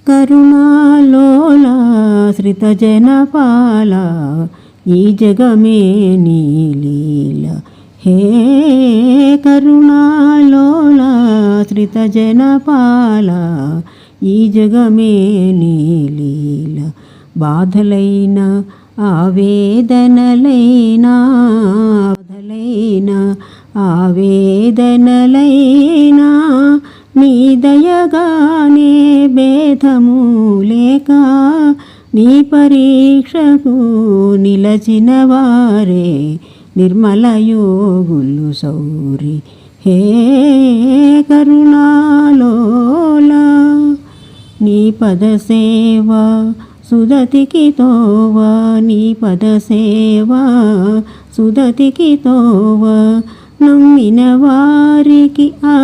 కరుణాలోలా శ్రితజనపాల ఈ జగమే నీ లీల. హే కరుణాలోలా శ్రితజనపాల ఈ జగమే నీ లీల. బాధలైన ఆవేదనలైనా ఆవేదనలైనా నీ దయగానే భేదము లేక నీ పరీక్షకు నిలచిన వారే నిర్మల యోగులు సౌరి. హే కరుణాలోలా నీ పదసేవ సుదతికి తోవ, నీ పదసేవ సుదతికి తోవ, నమ్మిన వారికి ఆ